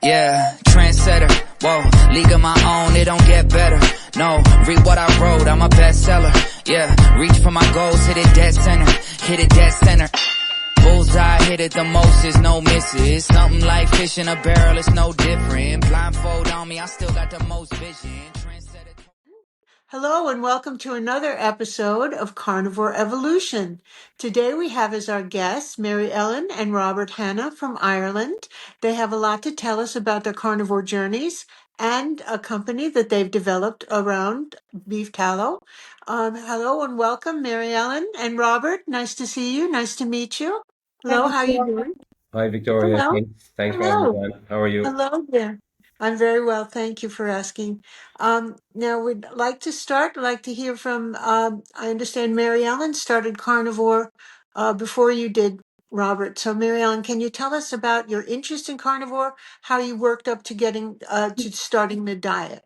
Yeah, trendsetter, whoa, league of my own, it don't get better. No, read what I wrote, I'm a bestseller. Yeah, reach for my goals, hit it dead center, hit it dead center. Bullseye, hit it the most, is no misses. Something like fish in a barrel, it's no different. Blindfold on me, I still got the most vision. Trendsetter. Hello and welcome to another episode of Carnivore Evolution. Today we have as our guests Mary Ellen and Robert Hanna from Ireland. They have a lot to tell us about their carnivore journeys and a company that they've developed around beef tallow. Hello and welcome, Mary Ellen and Robert. Nice to see you. Nice to meet you. Hi, Hello, how you Victoria. doing? Hi, Victoria. Hello. Thanks for having me Hello. on. How are you? Hello there. I'm very well. Thank you for asking. Now we'd like to start. I'd like to hear from, I understand Mary Ellen started Carnivore before you did, Robert. So Mary Ellen, can you tell us about your interest in carnivore, how you worked up to getting to starting the diet?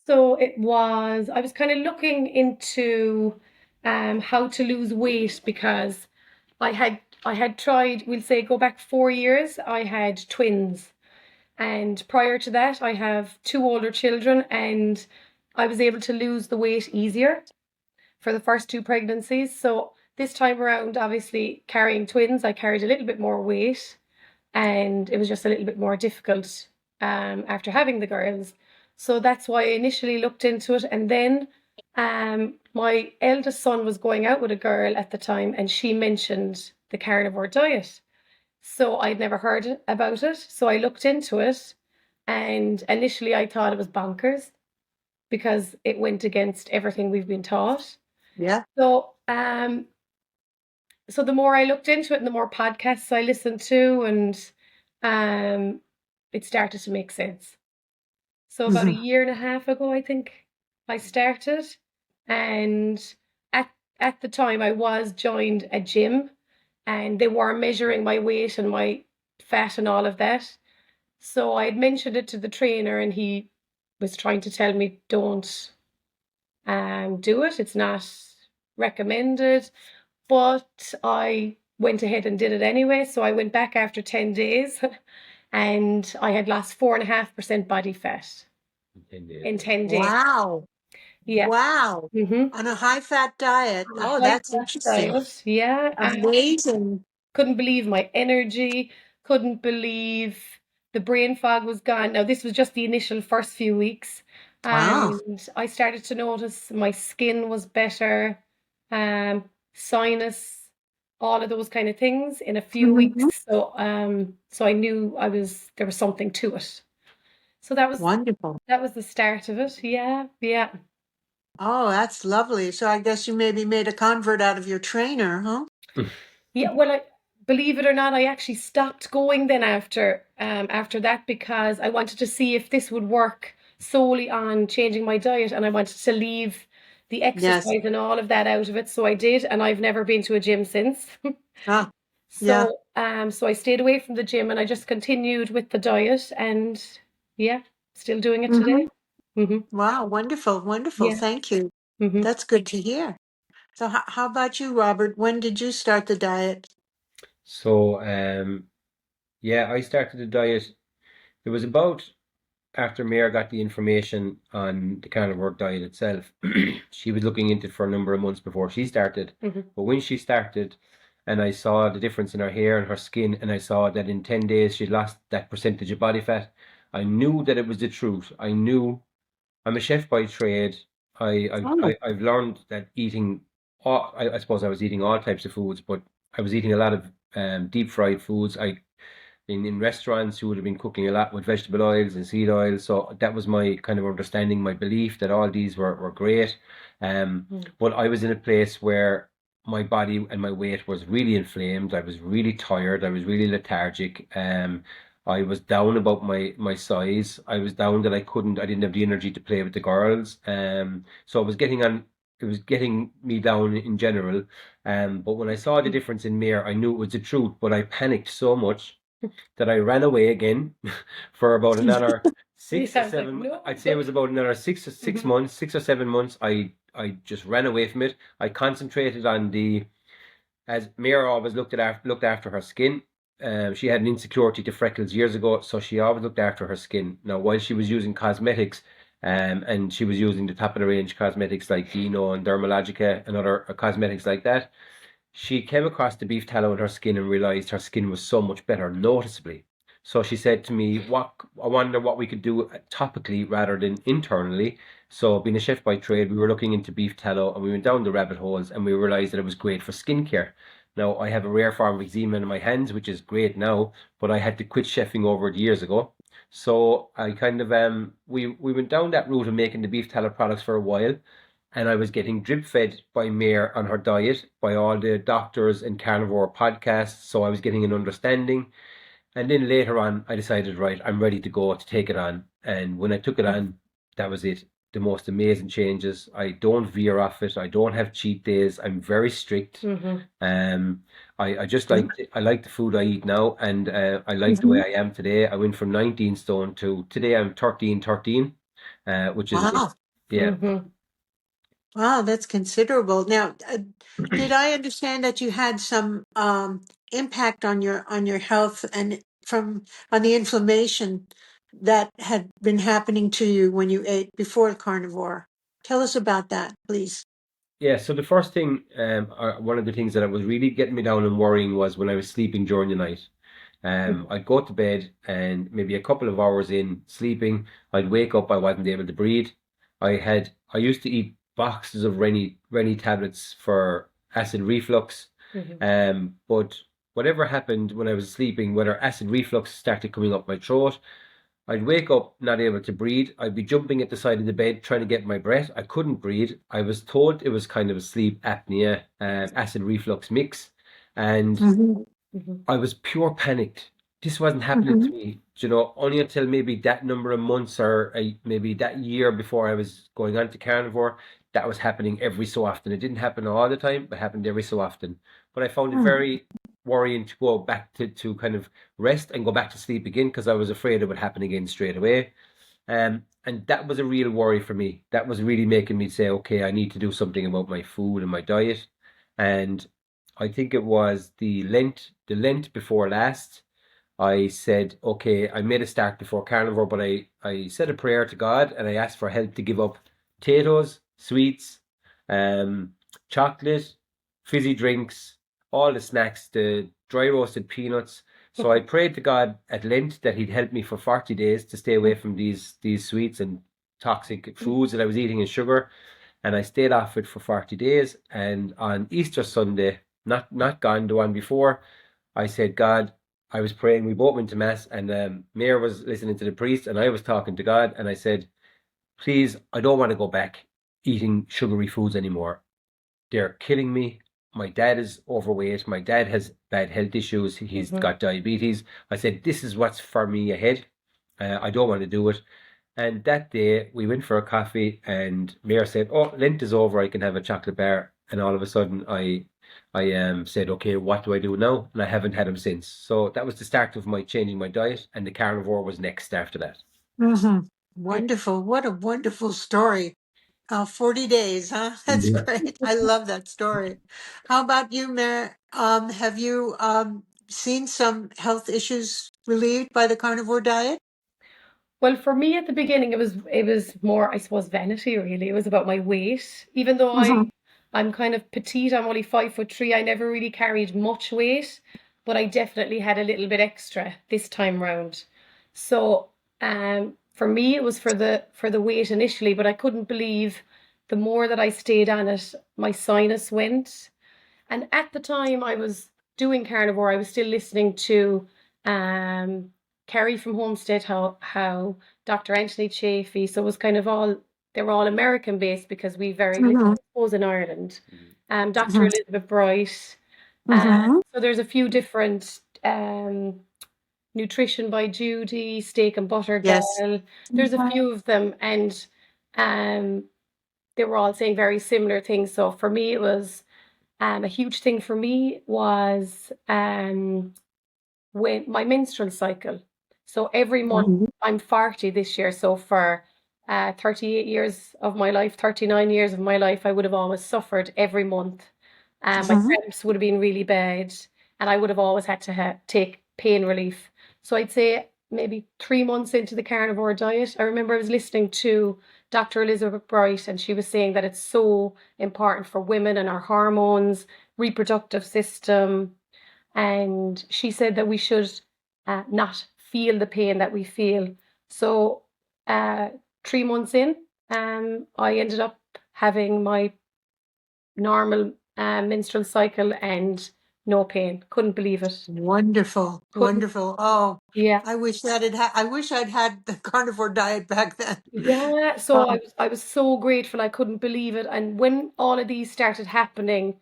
I was kind of looking into how to lose weight because I had tried, we'll say go back 4 years, I had twins. And prior to that, I have two older children and I was able to lose the weight easier for the first two pregnancies. So this time around, obviously carrying twins, I carried a little bit more weight and it was just a little bit more difficult after having the girls. So that's why I initially looked into it. And then my eldest son was going out with a girl at the time and she mentioned the carnivore diet. So I'd never heard about it. So I looked into it and initially I thought it was bonkers because it went against everything we've been taught. Yeah. So the more I looked into it and the more podcasts I listened to and it started to make sense. So about a year and a half ago, I think I started, and at the time I was joined a gym and they were measuring my weight and my fat and all of that. So I had mentioned it to the trainer and he was trying to tell me don't do it. It's not recommended. But I went ahead and did it anyway. So I went back after 10 days and I had lost 4.5% body fat in 10 days. Wow. Yeah. Wow. Mm-hmm. On a high fat diet. Oh, that's interesting. Diet. Yeah. Amazing. Couldn't believe my energy. Couldn't believe the brain fog was gone. Now, this was just the initial first few weeks. Wow. And I started to notice my skin was better. Sinus, all of those kind of things in a few weeks. So I knew there was something to it. So that was Wonderful. that was the start of it. Yeah. Oh, that's lovely. So I guess you maybe made a convert out of your trainer, huh? Yeah, well, believe it or not, I actually stopped going then after that because I wanted to see if this would work solely on changing my diet and I wanted to leave the exercise and all of that out of it. So I did, and I've never been to a gym since. Ah, yeah. So I stayed away from the gym and I just continued with the diet and yeah, still doing it today. Wow, wonderful, wonderful. Yeah. Thank you. Mhm. That's good to hear. So how about you, Robert? When did you start the diet? So, yeah, I started the diet. It was about after Mare got the information on the carnivore diet itself. She was looking into it for a number of months before she started. But when she started, and I saw the difference in her hair and her skin, and I saw that in 10 days she lost that percentage of body fat, I knew that it was the truth. I knew I'm a chef by trade. I've learned that eating I suppose I was eating all types of foods, but I was eating a lot of deep fried foods. In restaurants, you would have been cooking a lot with vegetable oils and seed oils. So that was my kind of understanding, my belief that all these were great. But I was in a place where my body and my weight was really inflamed. I was really tired. I was really lethargic. I was down about my size. I was down that I didn't have the energy to play with the girls. So it was getting me down in general. But when I saw the difference in Mare, I knew it was the truth, but I panicked so much that I ran away again for about another six or seven. No. I'd say it was about another 6 months, 6 or 7 months. I just ran away from it. I concentrated on as Mira always looked after her skin. she had an insecurity to freckles years ago, so she always looked after her skin. Now, while she was using cosmetics, and she was using the top of the range cosmetics like Dino and Dermalogica and other cosmetics like that, she came across the beef tallow in her skin and realized her skin was so much better noticeably. So she said to me, "What I wonder what we could do topically rather than internally." So, being a chef by trade, we were looking into beef tallow and we went down the rabbit holes and we realized that it was great for skincare. Now, I have a rare form of eczema in my hands, which is great now, but I had to quit chefing over it years ago. So I kind of we went down that route of making the beef tallow products for a while, and I was getting drip fed by Mare on her diet, by all the doctors and carnivore podcasts, so I was getting an understanding. And then later on, I decided, right, I'm ready to go to take it on. And when I took it on, that was it. The most amazing changes. I don't veer off it. I don't have cheat days. I'm very strict. Um, I just I like the food I eat now, and I like the way I am today. I went from 19 stone to today I'm 13, which is Wow. yeah. Wow, that's considerable. Now, did I understand that you had some impact on your health and from on the inflammation that had been happening to you when you ate before carnivore? Tell us about that, please. Yeah, so the first thing, one of the things that was really getting me down and worrying was when I was sleeping during the night. I'd go to bed and maybe a couple of hours in sleeping, I'd wake up, I wasn't able to breathe. I used to eat boxes of Rennie tablets for acid reflux. But whatever happened when I was sleeping, whether acid reflux started coming up my throat, I'd wake up not able to breathe. I'd be jumping at the side of the bed trying to get my breath. I couldn't breathe. I was told it was kind of a sleep apnea, acid reflux mix, and I was pure panicked. This wasn't happening to me, only until maybe that number of months or maybe that year before I was going on to carnivore. That was happening every so often. It didn't happen all the time, but happened every so often. But I found it very worrying to go back to kind of rest and go back to sleep again because I was afraid it would happen again straight away. And that was a real worry for me. That was really making me say, okay, I need to do something about my food and my diet. And I think it was the Lent before last. I said, okay, I made a start before carnivore, but I said a prayer to God and I asked for help to give up potatoes, sweets, chocolate, fizzy drinks, all the snacks, the dry roasted peanuts. So I prayed to God at Lent that He'd help me for 40 days to stay away from these sweets and toxic foods that I was eating and sugar. And I stayed off it for 40 days. And on Easter Sunday, not gone, the one before, I said, God, I was praying. We both went to mass, and Mayor was listening to the priest, and I was talking to God, and I said, please, I don't want to go back eating sugary foods anymore. They're killing me. My dad is overweight. My dad has bad health issues. He's got diabetes. I said, this is what's for me ahead. I don't want to do it. And that day we went for a coffee and Mayor said, oh, Lent is over. I can have a chocolate bar. And all of a sudden I said, okay, what do I do now? And I haven't had them since. So that was the start of my changing my diet, and the carnivore was next after that. Wonderful. What a wonderful story. 40 days, huh? That's great. I love that story. How about you, Mary? Have you seen some health issues relieved by the carnivore diet? Well, for me at the beginning, it was more, I suppose, vanity really. It was about my weight. Even though I'm kind of petite, I'm only 5'3". I never really carried much weight, but I definitely had a little bit extra this time round. So, for me, it was for the weight initially, but I couldn't believe the more that I stayed on it, my sinus went. And at the time I was doing carnivore, I was still listening to Kerry from Homestead, how Dr. Anthony Chafee. So it was kind of they were all American based because we very little expose in Ireland. Dr. Elizabeth Bright. So there's a few different Nutrition by Judy, Steak and Butter Yes. Gal. There's a few of them, and they were all saying very similar things. So for me, it was a huge thing for me was when my menstrual cycle. So every month, I'm 40 this year. So for 38 years of my life, 39 years of my life, I would have always suffered every month. My cramps would have been really bad, and I would have always had to take pain relief. So I'd say maybe 3 months into the carnivore diet, I remember I was listening to Dr. Elizabeth Bright, and she was saying that it's so important for women and our hormones, reproductive system. And she said that we should not feel the pain that we feel. So 3 months in, I ended up having my normal menstrual cycle and no pain. Couldn't believe it. Wonderful, Couldn't. wonderful. Oh, Yeah. I wish that I wish I'd had the carnivore diet back then. Yeah. So Um, I was so grateful. I couldn't believe it. And when all of these started happening,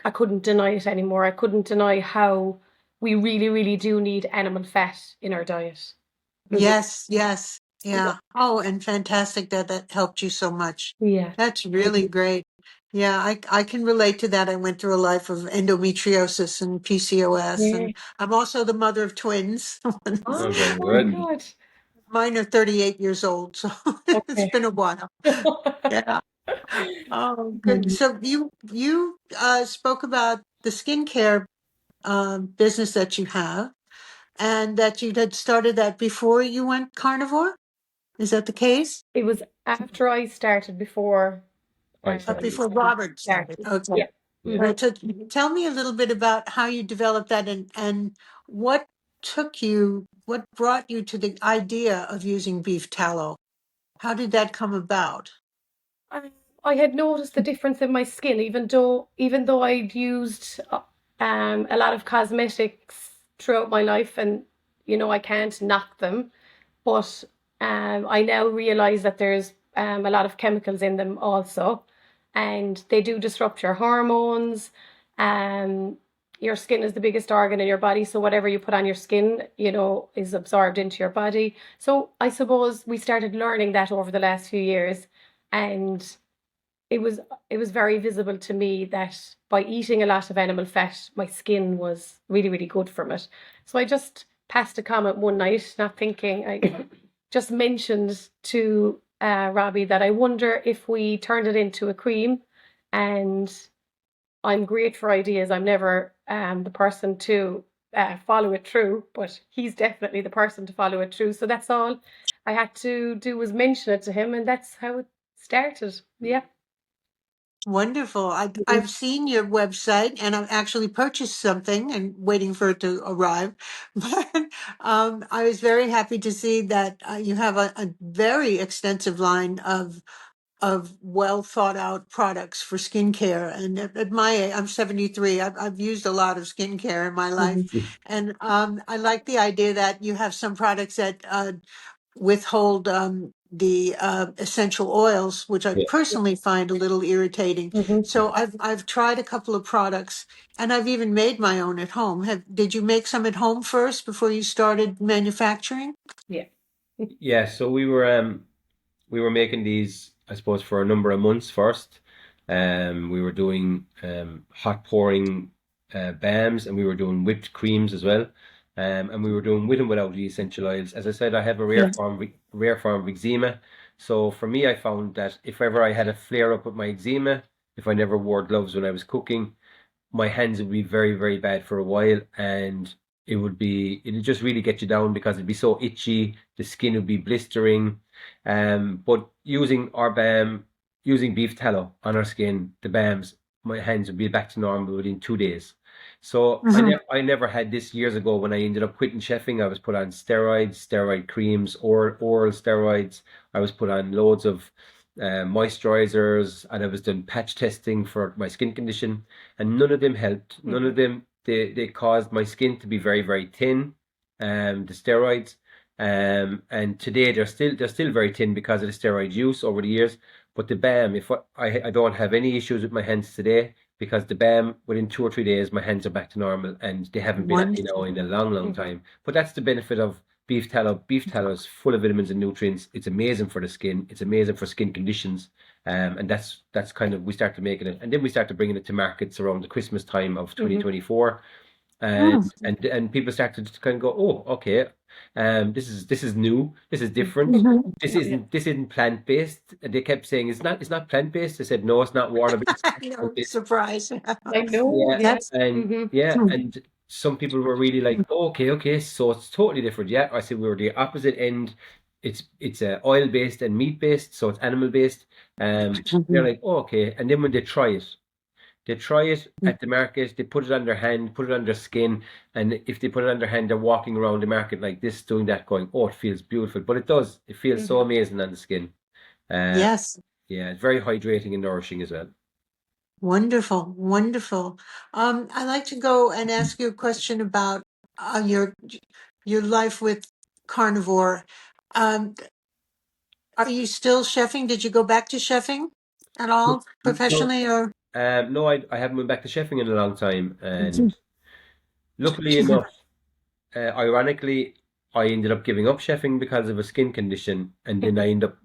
I couldn't deny it anymore. I couldn't deny how we really, really do need animal fat in our diet. Mhm. yes, yes, Yeah. yeah. Oh, and fantastic that that helped you so much. Yeah. That's really great. Yeah, I can relate to that. I went through a life of endometriosis and PCOS, Yeah. and I'm also the mother of twins. Oh, Oh, very very good. good. Mine are 38 years old, so it's Okay. been a while. Yeah. Oh, good. Mhm. So you spoke about the skincare business that you have, and that you had started that before you went carnivore. Is that the case? It was after I started before I um, started. Before Robert started. started. Okay. Yeah. Yeah. Hmm. Right. So tell me a little bit about how you developed that, and what what brought you to the idea of using beef tallow? How did that come about? I had noticed the difference in my skin, even though I'd used a lot of cosmetics throughout my life, and I can't knock them, but I now realize that there's a lot of chemicals in them also, and they do disrupt your hormones. Um, your skin is the biggest organ in your body, so whatever you put on your skin, is absorbed into your body. So I suppose we started learning that over the last few years, and it was it was very visible to me that by eating a lot of animal fat, my skin was really, really good from it. So I just passed a comment one night, not thinking. I just mentioned to Robbie that I wonder if we turned it into a cream. And I'm great for ideas. I'm never the person to follow it through, but he's definitely the person to follow it through. So that's all I had to do was mention it to him, and that's how it started. Yeah. Wonderful. Mhm. I've seen your website, and I've actually purchased something and waiting for it to arrive. But I was very happy to see that you have a very extensive line of well thought out products for skincare. And at my age, I'm 73. I've used a lot of skincare in my life, Mhm. and I like the idea that you have some products that withhold the essential oils, which I Yeah. personally find a little irritating. Mhm. So I've tried a couple of products, and I've even made my own at home. Did you make some at home first before you started manufacturing? Yeah. Yeah. So we were making these, I suppose, for a number of months first. We were doing hot pouring balms, and we were doing whipped creams as well. And we were doing with and without the essential oils. As I said, I have a Yeah. rare form of eczema. So for me, I found that if ever I had a flare up with my eczema, if I never wore gloves when I was cooking, my hands would be very, very bad for a while, and it'd just really get you down because it'd be so itchy, the skin would be blistering. But using our balm, using beef tallow on our skin, the balms, my hands would be back to normal within 2 days. So Mhm. I never had this years ago when I ended up quitting chefing. I was put on steroids, steroid creams, or oral steroids. I was put on loads of moisturizers, and I was doing patch testing for my skin condition, and none of them helped. None of them, they caused my skin to be very, very thin. The steroids, and today they're still very thin because of the steroid use over the years. But the balm, if I don't have any issues with my hands today, because the balm, within 2 or 3 days my hands are back to normal, and they haven't been Wonderful. in a long, long Mhm. time. But that's the benefit of beef tallow. Beef tallow is full of vitamins and nutrients. It's amazing for the skin. It's amazing for skin conditions. And that's kind of, we started making it, and then we started bringing it to markets around the Christmas time of Mhm. 2024, and Mm. people started to kind of go, oh, okay, this is new, this is different. Mhm. Yeah. This isn't plant based. And they kept saying it's not plant based. I said no, it's not water based. No surprise. I know. Yeah, Yeah. That's and Mhm. yeah, hmm. and some people were really like, okay, so it's totally different. Yeah, I said we were the opposite end. It's oil based and meat based, so it's animal based. They're Mhm. like, okay. And then when they try it at the market, they put it on their hand, put it on their skin, and if they put it on their hand, they're walking around the market like this, doing that, going, oh, it feels beautiful. But it does. It feels so Hmm. amazing on the skin. Uh, Yes, yeah, it's very hydrating and nourishing as well. wonderful, wonderful. I'd like to go and ask you a question about your life with carnivore. Um, are you still chefing? Did you go back to chefing at all No, professionally or? no, I haven't been back to chefing in a long time, and luckily enough, ironically, I ended up giving up chefing because of a skin condition, and then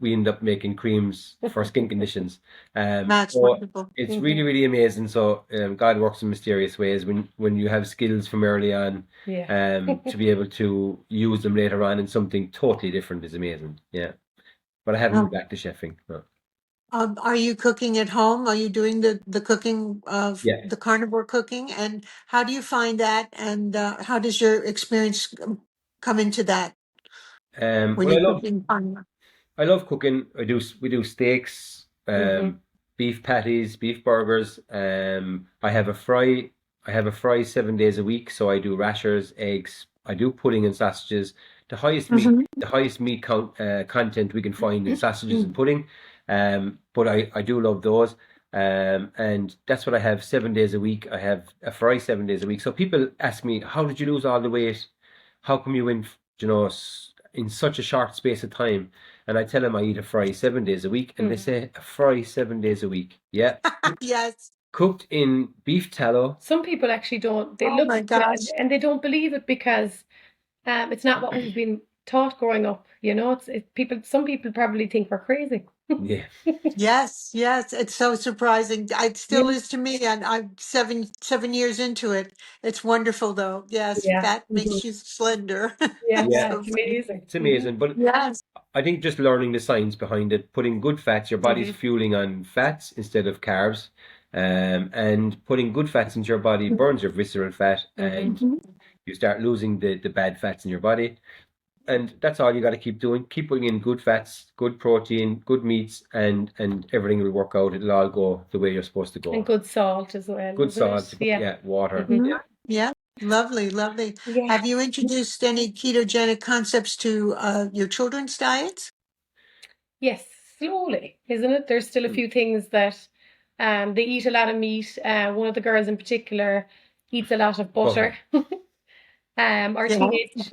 we end up making creams for skin conditions. That's So wonderful. it's Hmm. really, really amazing. So God works in mysterious ways when you have skills from early on, Yeah. to be able to use them later on in something totally different is amazing. Yeah, but I haven't been back to chefing. No. Are you cooking at home? Are you doing the cooking of Yeah. the carnivore cooking? And how do you find that? And how does your experience come into that when Well, you're cooking carnivore? I love cooking. We do steaks, Hmm. beef patties, beef burgers. I have a fry 7 days a week, so I do rashers, eggs. I do pudding and sausages. Mhm. The highest meat content we can find in sausages and pudding. But I do love those. And that's what I have 7 days a week. I have a fry 7 days a week. So people ask me, how did you lose all the weight? How come you went, in such a short space of time? And I tell them I eat a fry 7 days a week, and they Hmm. say, a fry 7 days a week. Yeah. Yes. Cooked in beef tallow. Some people actually don't. They Oh look my gosh. and they don't believe it because it's not what we've been taught growing up. You know, people. Some people probably think we're crazy. Yeah. Yes, yes. It's so surprising. It still Yeah. is to me, and I'm seven years into it. It's wonderful though. Yes, Yeah. fat Hmm. makes you slender. Yeah. It's Yeah. so It's funny. amazing. It's Hmm. amazing. But Yes. I think just learning the science behind it, putting good fats, your body's Hmm. fueling on fats instead of carbs. And putting good fats into your body burns your visceral fat, Hmm. and Mhm. you start losing the bad fats in your body. And that's all you got to keep doing. Keep putting in good fats, good protein, good meats, and everything will work out. It'll all go the way you're supposed to And go. good salt as well, Good isn't salt, it? Yeah. yeah, water, Hmm. Mhm. yeah. Yeah, lovely, lovely. Yeah. Have you introduced any ketogenic concepts to your children's diets? Yes. Slowly, isn't it? There's still a Mm. few things that they eat a lot of meat. One of the girls in particular eats a lot of butter. Butter. Yeah.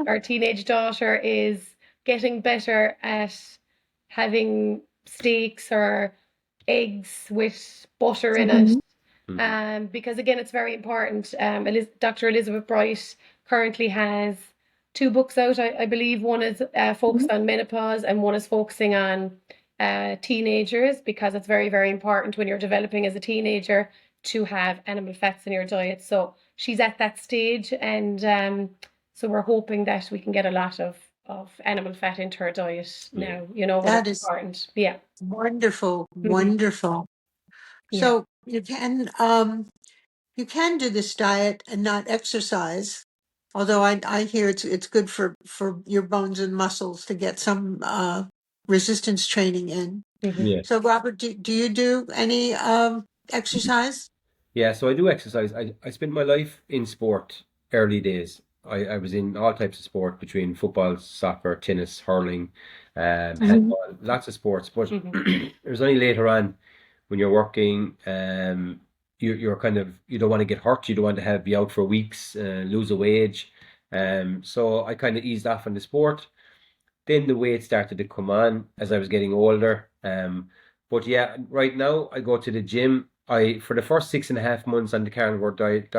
Our teenage daughter is getting better at having steaks or eggs with butter in it. Mhm. Hmm. Because again, it's very important. Dr. Elizabeth Bright currently has two books out. I believe one is focused on menopause and one is focusing on teenagers because it's very, very important when you're developing as a teenager to have animal fats in your diet. So she's at that stage, and so we're hoping that we can get a lot of animal fat into her diet Yeah. now. You know when That it's is important. Yeah. wonderful, Hmm. wonderful. Yeah. So you can do this diet and not exercise. Although I hear it's good for your bones and muscles to get some resistance training in. Hmm. Yeah. So Robert, do you do any exercise? Yeah, so I do exercise. I spent my life in sport early days. I was in all types of sport between football, soccer, tennis, hurling, Mhm. handball, lots of sports. But Hmm. it was only later on when you're working, you're kind of, you don't want to get hurt. You don't want to be out for weeks, lose a wage. So I kind of eased off on the sport. Then the weight started to come on as I was getting older. But yeah, right now I go to the gym. I For the first 6.5 months on the carnivore diet,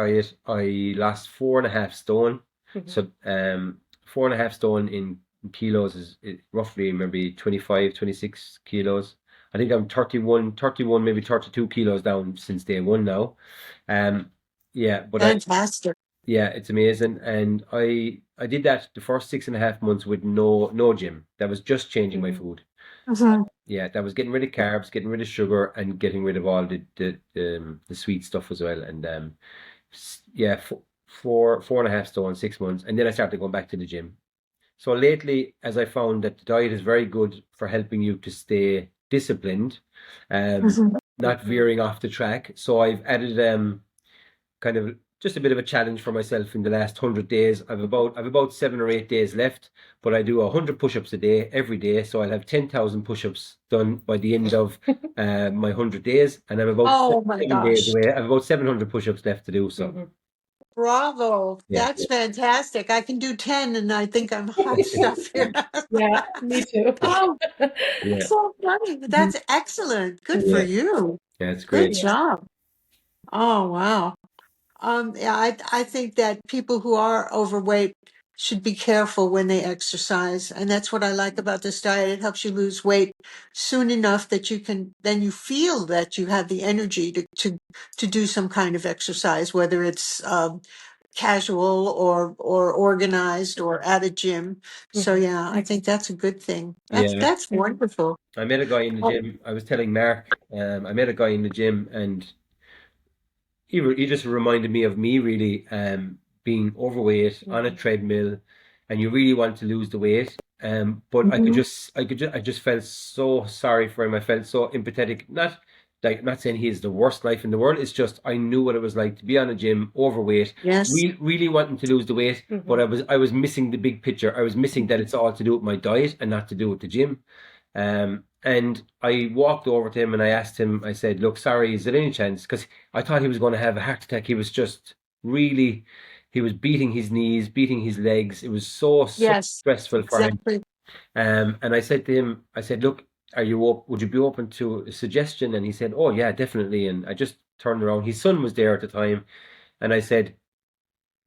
I lost 4.5 stone. Hmm. So 4.5 stone in kilos is roughly maybe 25, 26 kilos. I think I'm 31, maybe 32 kilos down since day one now. Um, yeah, but Fantastic. yeah, it's amazing. And I did that the first 6.5 months with no gym. That was just changing my Hmm. food. Mhm. Yeah, that was getting rid of carbs, getting rid of sugar, and getting rid of all the sweet stuff as well. And yeah, 4.5 stone, 6 months, and then I started going back to the gym. So lately, as I found that the diet is very good for helping you to stay disciplined, Mhm. not veering off the track. So I've added kind of just a bit of a challenge for myself in the last 100 days. I've about 7 or 8 days left, but I do 100 push-ups a day every day. So I'll have 10,000 push-ups done by the end of my 100 days, and I'm about Oh my 7 days gosh. away. I have about 700 push-ups left to do. So Bravo. yeah, That's fantastic. I can do 10 and I think I'm hot stuff here. Yeah, me too. Oh, yeah, that's so funny. That's excellent. Good for yeah, you. yeah. It's Good great. Yeah. job. Oh, wow. Yeah, I think that people who are overweight should be careful when they exercise. And that's what I like about this diet. It helps you lose weight soon enough that then you feel that you have the energy to do some kind of exercise, whether it's casual or organized or at a gym. So Mhm. yeah, I think that's a good thing. Yeah, That's wonderful. I met a guy in the Oh, gym. I was telling Mark, I met a guy in the gym, and he just reminded me of me really, being overweight on a Mhm. treadmill, and you really want to lose the weight. But mhm. I just felt so sorry for him. I felt so empathetic. Not saying he has the worst life in the world. It's just I knew what it was like to be on a gym, overweight, Yes, really wanting to lose the weight. But Mhm. I was missing the big picture. I was missing that it's all to do with my diet and not to do with the gym. And I walked over to him and I asked him, I said, look, sorry, is there any chance? Because I thought he was going to have a heart attack. He was just really, he was beating his knees, beating his legs. It was so yes, stressful for him. exactly. And I said to him, I said, look, would you be open to a suggestion? And he said, oh, yeah, definitely. And I just turned around. His son was there at the time. And I said,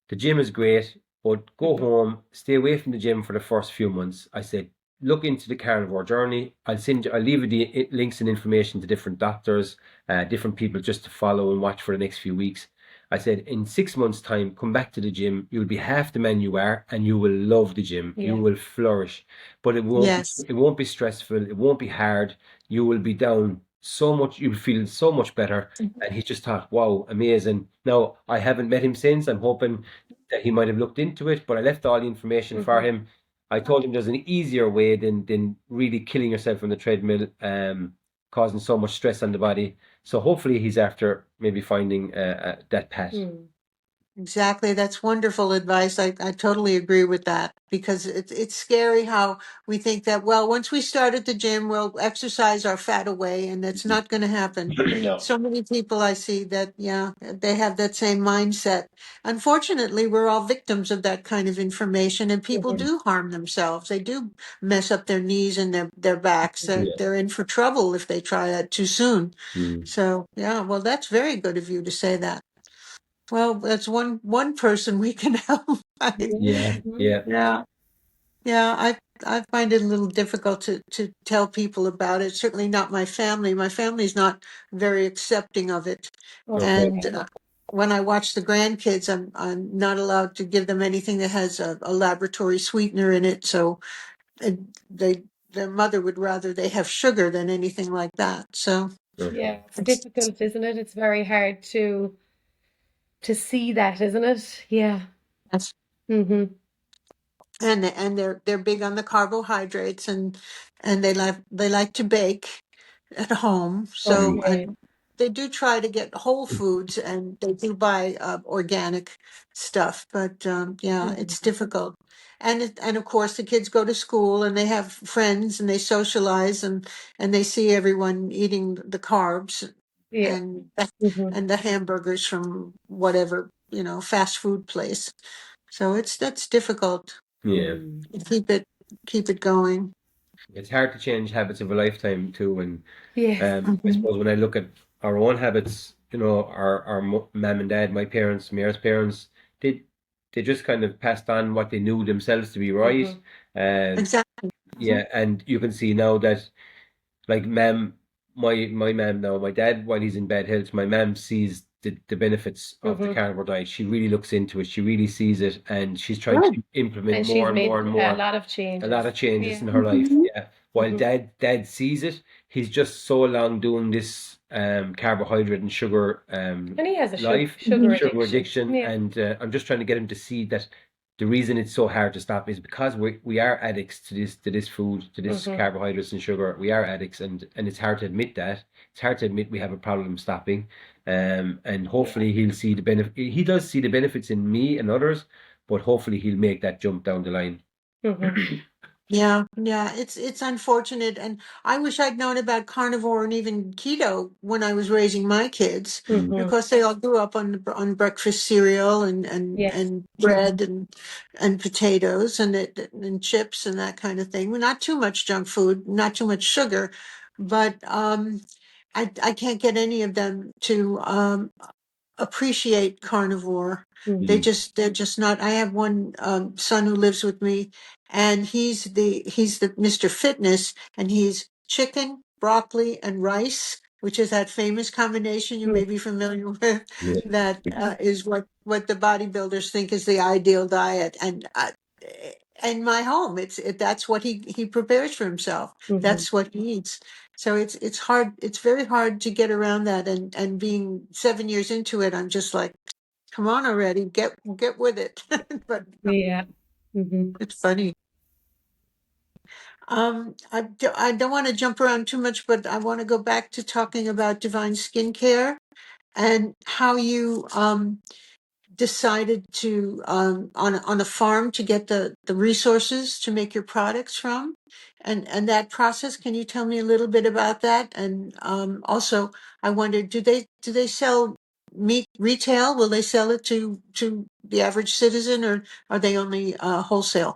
the gym is great, but go Mhm. home, stay away from the gym for the first few months. I said, look into the carnivore journey. I'll leave you the links and information to different doctors, different people just to follow and watch for the next few weeks. I said, in 6 months' time, come back to the gym. You'll be half the man you are, and you will love the gym. You Yeah. will flourish, but Yes. it won't be stressful. It won't be hard. You will be down so much. You'll feel so much better. And he just thought, wow, amazing. Now, I haven't met him since. I'm hoping that he might have looked into it, but I left all the information for Mhm. him. I told him there's an easier way than really killing yourself on the treadmill, causing so much stress on the body. So hopefully he's after maybe finding that path. Mm. Exactly. That's wonderful advice. I totally agree with that because it's scary how we think that, well, once we start at the gym, we'll exercise our fat away, and that's not going to happen. No. So many people I see that, yeah, they have that same mindset. Unfortunately, we're all victims of that kind of information, and people Mhm. do harm themselves. They do mess up their knees and their backs. Yeah. They're in for trouble if they try that too soon. Mm. So, yeah, well, that's very good of you to say that. Well, that's one person we can help. Yeah. Mhm. Yeah. Yeah, yeah. I find it a little difficult to tell people about it. Certainly not my family. My family's not very accepting of it. Okay. And Okay. when I watch the grandkids, I'm not allowed to give them anything that has a laboratory sweetener in it. So uh, they their mother would rather they have sugar than anything like that. So Okay. Yeah, it's difficult, isn't it? It's very hard to see that, isn't it? Yeah. that's Mhm. and they're big on the carbohydrates and they like to bake at home. So Okay. they do try to get whole foods and they do buy organic stuff, but yeah, Mhm. it's difficult. And of course the kids go to school and they have friends and they socialize and they see everyone eating the carbs Yeah. and Mhm. and the hamburgers from whatever, fast food place. So that's difficult. Yeah. Mm. Keep it keep it going. It's hard to change habits of a lifetime too. And Yeah. I Mhm. suppose when I look at our own habits, our mom and dad, my parents, Mare's parents, they they just kind of passed on what they knew themselves to be right. Mhm. And Exactly. yeah, and you can see now that like mam, my mam now, my dad, while he's in bad health, my mam sees the benefits of the carnivore diet. She really looks into it. She really sees it, and she's trying Good. to implement And more she's and made more and a more. lot of A lot changes. of changes Yeah. in her life. Mhm. Yeah. While dad sees it, he's just so long doing this carbohydrate and sugar And he has a life, sugar sugar addiction. addiction, Yeah. and I'm just trying to get him to see that the reason it's so hard to stop is because we are addicts to this food, to this carbohydrates and sugar. We are addicts, and it's hard to admit that. It's hard to admit we have a problem stopping. And hopefully he'll see the benefit. He does see the benefits in me and others, but hopefully he'll make that jump down the line. Yeah, it's unfortunate, and I wish I'd known about carnivore and even keto when I was raising my kids, because they all grew up on breakfast cereal Yes. and bread and potatoes and chips and that kind of thing. Well, not too much junk food, not too much sugar, but I can't get any of them to appreciate carnivore. They're just not. I have one son who lives with me, and he's the Mr. Fitness, and he's chicken, broccoli, and rice, which is that famous combination you may be familiar with. Yeah. That is what the bodybuilders think is the ideal diet, and in my home, that's what he prepares for himself. That's what he eats. So it's hard. It's very hard to get around that. And being 7 years into it, I'm just like, come on already, get with it. But Yeah. it's funny. I don't want to jump around too much, but I want to go back to talking about Divine Skincare and how you decided to on a farm to get the resources to make your products from, and that process. Can you tell me a little bit about that? And also, I wondered, do they sell meat retail? Will they sell it to the average citizen, or are they only wholesale?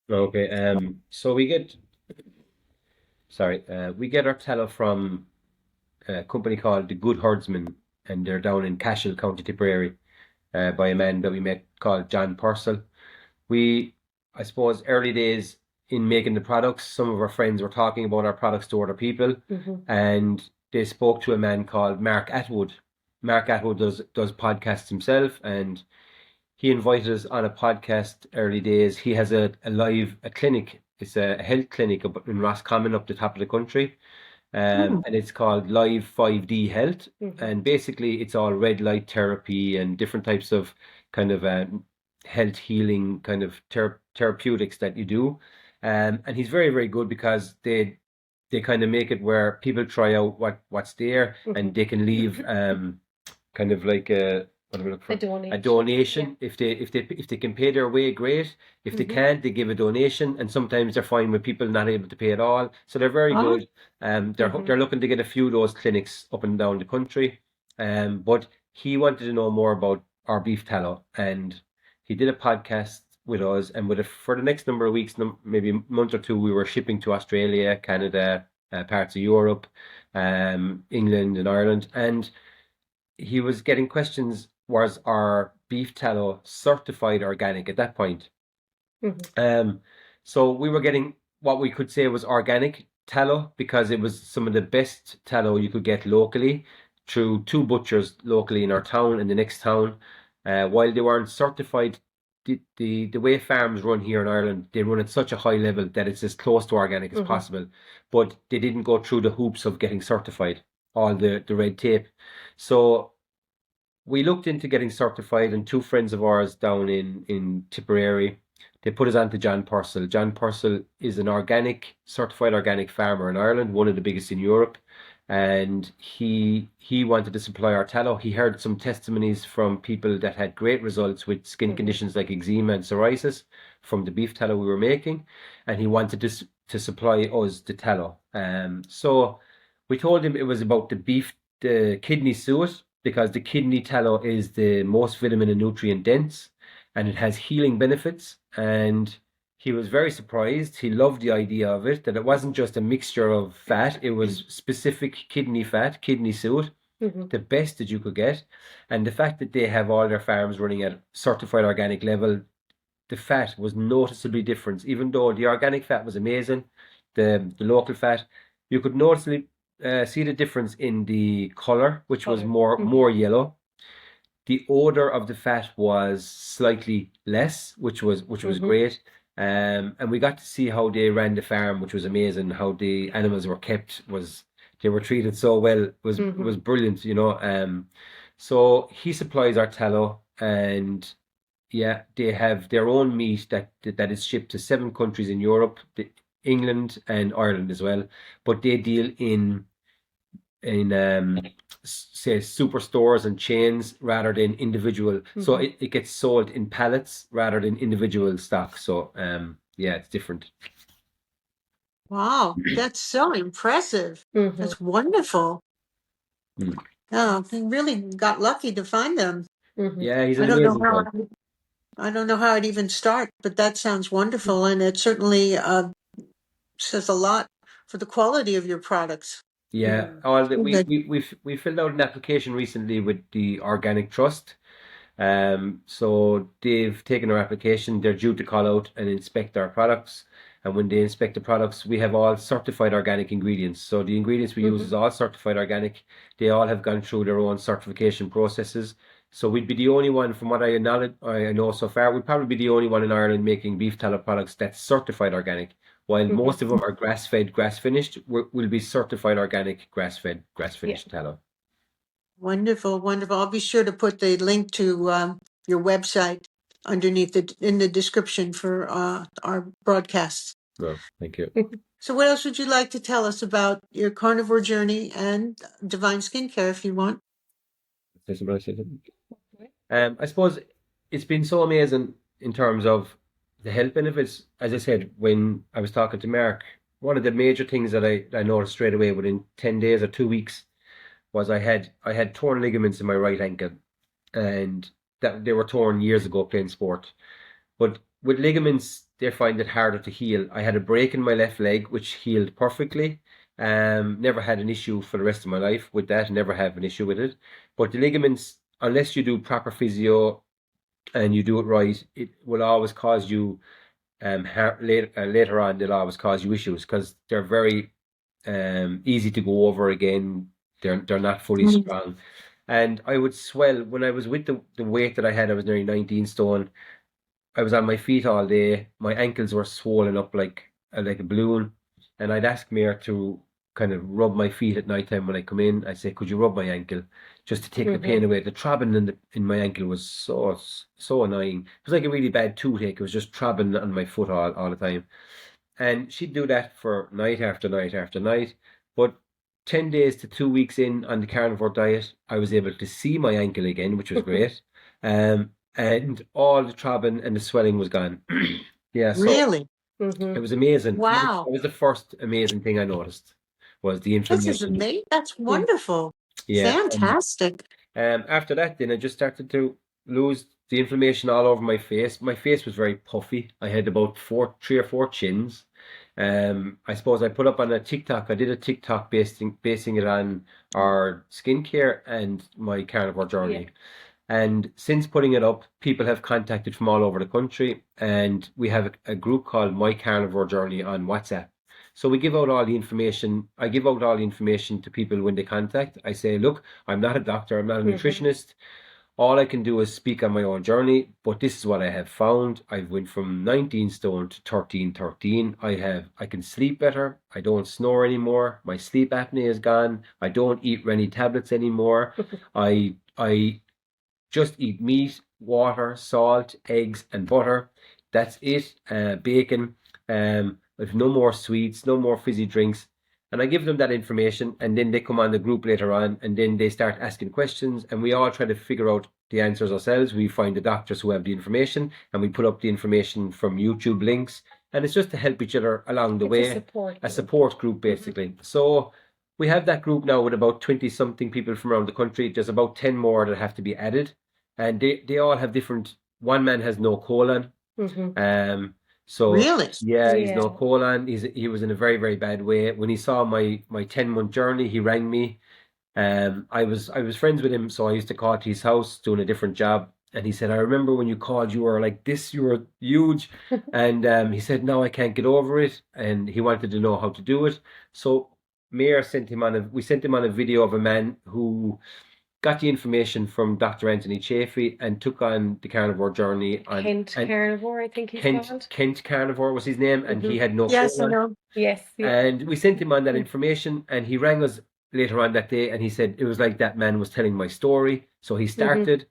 Okay. So we get our tallow from a company called the Good Herdsman, and they're down in Cashel, County Tipperary, by a man that we met called John Purcell. I suppose, early days in making the products, some of our friends were talking about our products to other people, and they spoke to a man called Mark Atwood. Mark Atwood does podcasts himself, and he invited us on a podcast early days. He has a clinic. It's a health clinic up in Roscommon, up the top of the country. And it's called Live 5D Health. And basically it's all red light therapy and different types of kind of health healing kind of therapeutics that you do. And he's very, very good because they kind of make it where people try out what's there, and they can leave kind of like what do we look for? A donation. If they can pay their way, great. If they can't, they give a donation, and sometimes they're fine with people not able to pay at all. So they're very good. They're looking to get a few of those clinics up and down the country. But he wanted to know more about our beef tallow, and he did a podcast with us, and for the next number of weeks, maybe a month or two, we were shipping to Australia, Canada, parts of Europe, England and Ireland, and he was getting questions: was our beef tallow certified organic at that point? So we were getting what we could say was organic tallow, because it was some of the best tallow you could get locally through two butchers locally in our town and the next town. While they weren't certified, the way farms run here in Ireland, they run at such a high level that it's as close to organic as possible. But they didn't go through the hoops of getting certified, all the red tape. So we looked into getting certified, and two friends of ours down in Tipperary, they put us on to John Purcell. John Purcell is an certified organic farmer in Ireland, one of the biggest in Europe. And he wanted to supply our tallow. He heard some testimonies from people that had great results with skin conditions like eczema and psoriasis from the beef tallow we were making, and he wanted to supply us the tallow. So we told him it was about the kidney suet, because the kidney tallow is the most vitamin and nutrient dense, and it has healing benefits. And he was very surprised. He loved the idea of it, that it wasn't just a mixture of fat, it was specific kidney fat, kidney suet, the best that you could get. And the fact that they have all their farms running at certified organic level, the fat was noticeably different. Even though the organic fat was amazing, the local fat, you could noticeably see the difference in the color, which was more yellow. The odor of the fat was slightly less, which was great. And we got to see how they ran the farm, which was amazing. How the animals were kept was they were treated so well. Was brilliant, you know. So he supplies our tallow, and yeah, they have their own meat that is shipped to 7 countries in Europe, England and Ireland as well. But they deal in say superstores and chains rather than individual. So it gets sold in pallets rather than individual stock. So yeah, it's different. Wow, that's so impressive. That's wonderful. Oh, he really got lucky to find them. Yeah, he's I an don't know amazing how guy. I don't know how I'd even start, but that sounds wonderful, and it certainly says a lot for the quality of your products. Yeah, all that That we filled out an application recently with the Organic Trust. So they've taken our application. They're due to call out and inspect our products. And when they inspect the products, we have all certified organic ingredients. So the ingredients we use is all certified organic. They all have gone through their own certification processes. So we'd be the only one, from what I know so far, we'd probably be the only one in Ireland making beef tallow products that's certified organic. While most of them are grass-fed, grass-finished, we'll be certified organic, grass-fed, grass-finished tallow. wonderful, wonderful. I'll be sure to put the link to your website underneath in the description for our broadcasts. No, thank you. So what else would you like to tell us about your carnivore journey and Divine Skincare if you want? I suppose it's been so amazing in terms of the health benefits. As I said, when I was talking to Mark, one of the major things that I noticed straight away within 10 days or 2 weeks was I had torn ligaments in my right ankle, and that they were torn years ago playing sport. But with ligaments, they find it harder to heal. I had a break in my left leg, which healed perfectly. Never had an issue for the rest of my life with that. Never have an issue with it. But the ligaments, unless you do proper physio and you do it right, it will always cause you later on. They'll always cause you issues because they're very easy to go over again. They're not fully strong, and I would swell when I was with the weight that I had. I was nearly 19 stone. I was on my feet all day. My ankles were swollen up like a balloon, and I'd ask Mare to kind of rub my feet at night time when I come in. I'd say, "Could you rub my ankle just to take the pain away?" The throbbing in my ankle was so annoying. It was like a really bad toothache. It was just throbbing on my foot all the time, and she'd do that for night after night after night. But 10 days to 2 weeks in on the carnivore diet, I was able to see my ankle again, which was great. And all the throbbing and the swelling was gone. Yeah, so Really? it was amazing. Wow. That was the first amazing thing I noticed was the This is inflammation. amazing. That's wonderful. Yeah. Fantastic. After that, then I just started to lose the inflammation all over my face. My face was very puffy. I had about 3 or 4 chins. I suppose I put up on a TikTok. I did a TikTok basing it on our skincare and my carnivore journey. And since putting it up, people have contacted from all over the country, and we have a group called My Carnivore Journey on WhatsApp. So we give out all the information. I give out all the information to people when they contact. I say, look, I'm not a doctor, I'm not a nutritionist. All I can do is speak on my own journey, but this is what I have found. I went from 19 stone to 13. I can sleep better. I don't snore anymore. My sleep apnea is gone. I don't eat Rennie tablets anymore. I just eat meat, water, salt, eggs, and butter. That's it. Bacon. With no more sweets, no more fizzy drinks. And I give them that information, and then they come on the group later on, and then they start asking questions, and we all try to figure out the answers ourselves. We find the doctors who have the information, and we put up the information from YouTube links, and it's just to help each other along the way. A support group, basically. So we have that group now with about 20-something people from around the country. There's about 10 more that have to be added, and they all have different. One man has no colon. So Really? yeah, he's no colon. He was in a very, very bad way. When he saw my 10-month journey, he rang me. I was friends with him, so I used to call to his house doing a different job. And he said, I remember when you called, you were like this, you were huge. And he said, no, I can't get over it. And he wanted to know how to do it. So Mayor we sent him on a video of a man who got the information from Dr. Anthony Chaffee and took on the carnivore journey on Kent Carnivore, I think he's called. Kent Carnivore was his name, and he had no Yes, I colon. know. Yes. Yeah. And we sent him on that information, and he rang us later on that day, and he said it was like that man was telling my story. So he started.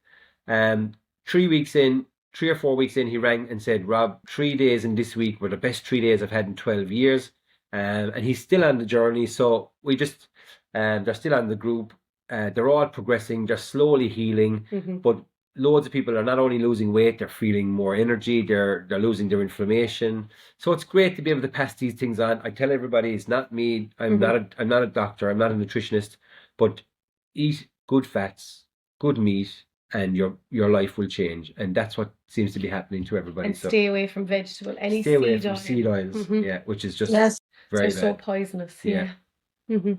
3 or 4 weeks in, he rang and said, Rob, 3 days in this week were the best 3 days I've had in 12 years. And he's still on the journey. So we just, they're still on the group. They're all progressing. They're slowly healing. But loads of people are not only losing weight, they're feeling more energy. They're losing their inflammation. So it's great to be able to pass these things on. I tell everybody, it's not me. I'm not a doctor. I'm not a nutritionist. But eat good fats, good meat, and your life will change. And that's what seems to be happening to everybody. And So stay away from vegetable, any stay away seed from oil. seed oils, yeah, which is just Yes. very They're so bad. poisonous. Yeah.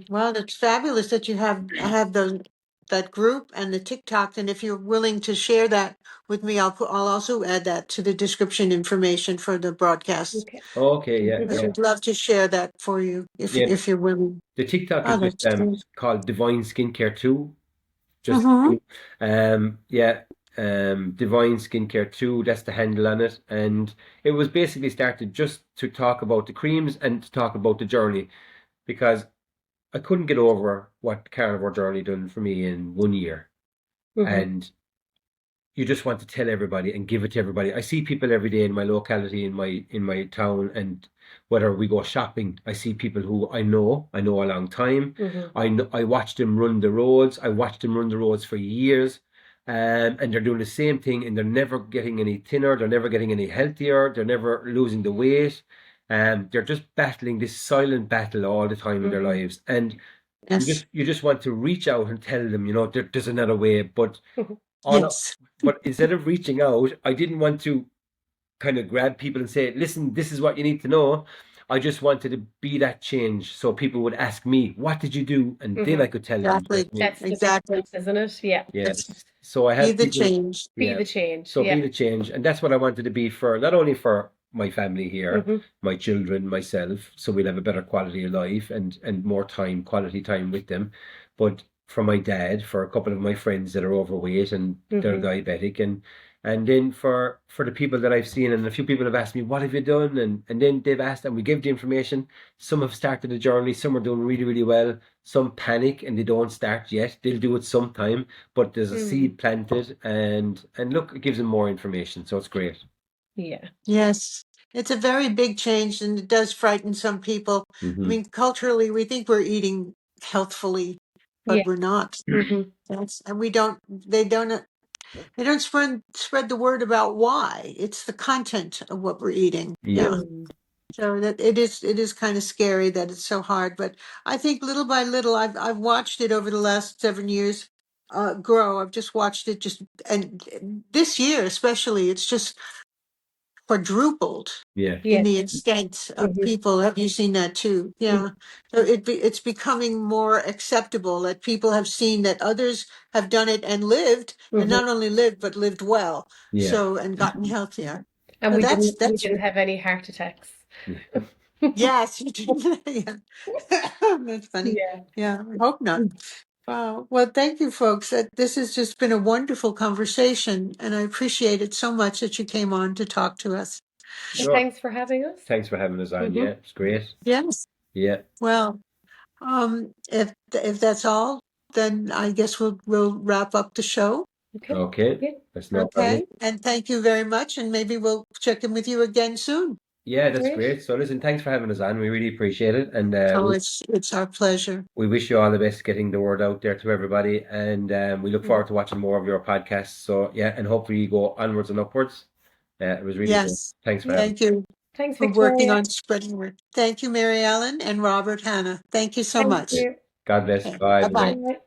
Well, it's fabulous that you have that group and the TikTok. And if you're willing to share that with me, I'll also add that to the description information for the broadcast. Okay. Okay, yeah, Because yeah. I'd love to share that for you if Yeah. if you're willing. The TikTok Oh, is just that's great. called Divine Skincare 2. Just Divine Skincare 2, that's the handle on it. And it was basically started just to talk about the creams and to talk about the journey, because I couldn't get over what Carnivore Journey done for me in 1 year. And you just want to tell everybody and give it to everybody. I see people every day in my locality, in my town, and whether we go shopping, I see people who I know a long time. I watch them run the roads. I watched them run the roads for years. And they're doing the same thing, and they're never getting any thinner. They're never getting any healthier. They're never losing the weight. They're just battling this silent battle all the time in their lives. And Yes. you just want to reach out and tell them, there's another way. But Yes. but instead of reaching out, I didn't want to kind of grab people and say, listen, this is what you need to know. I just wanted to be that change, so people would ask me, what did you do? And then I could tell them. Exactly. That's the Exactly. difference, isn't it? Yeah. Yes. So I Be have the people, change. Be the change. so yeah. be the change. And that's what I wanted to be for, not only for my family here, my children, myself, so we'll have a better quality of life and more time, quality time with them, but for my dad, for a couple of my friends that are overweight and they're diabetic, and then for the people that I've seen, and a few people have asked me, what have you done? And then they've asked, and we give the information. Some have started a journey, some are doing really, really well. Some panic and they don't start yet. They'll do it sometime, but there's a seed planted, and look, it gives them more information, so it's great. Yeah. Yes. It's a very big change, and it does frighten some people. I mean, culturally, we think we're eating healthfully, but we're not. That's, and they don't spread the word about why. It's the content of what we're eating. Yeah. So that it is kind of scary that it's so hard, but I think little by little, I've watched it over the last 7 years grow. I've just watched it and this year especially, it's just quadrupled Yeah. in the extent of people. Have you seen that too? Yeah. So it's becoming more acceptable that people have seen that others have done it and lived, and not only lived but lived well. Yeah. So and gotten healthier. And So we that's didn't have any heart attacks. yes, you did. Yeah. That's funny. Yeah, I hope not. Wow. Well, thank you, folks. This has just been a wonderful conversation, and I appreciate it so much that you came on to talk to us. Sure. Thanks for having us. Thanks for having us on. Yeah, it's great. Yes. Yeah. Well, if that's all, then I guess we'll wrap up the show. Okay. Yeah. That's no Okay. problem. And thank you very much, and maybe we'll check in with you again soon. Yeah, that's great. So listen, thanks for having us on. We really appreciate it. And it's our pleasure. We wish you all the best getting the word out there to everybody. And we look forward to watching more of your podcasts. So yeah, and hopefully you go onwards and upwards. It was really good. Thanks for having us. Thank you. Thanks for Victoria. working on spreading word. Thank you, Mary Ellen and Robert Hanna. Thank you so much. You. God bless. Okay. Bye. Bye-bye. Bye.